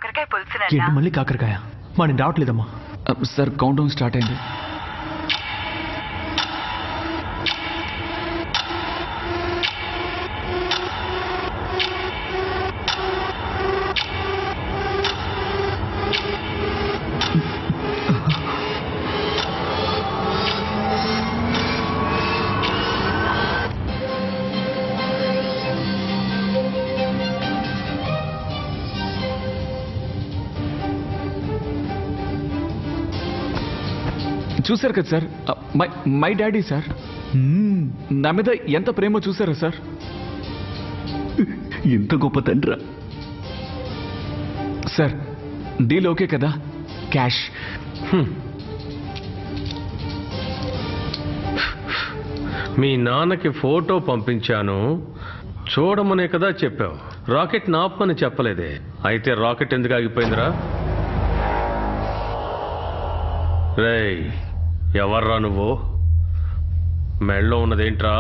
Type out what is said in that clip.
కాకరకాయ పులుసునన్నా. ఏంటి మళ్ళీ కాకరకాయ? మా నేను రావట్లేదమ్మా. సార్ కౌంట్ డౌన్ స్టార్ట్ అయింది. చూసారు కదా సార్, మై డాడీ సార్. నా మీద ఎంత ప్రేమ చూసారా సార్? ఎంత గొప్ప తండ్రా. సార్ డీల్ ఓకే కదా? క్యాష్. మీ నాన్నకి ఫోటో పంపించాను, చూడమనే కదా చెప్పావు. రాకెట్ నాపని చెప్పలేదే. అయితే రాకెట్ ఎందుకు ఆగిపోయిందిరా? రేయ్, ఎవర్రా నువ్వు? మెళ్ళో ఉన్నదేంట్రా?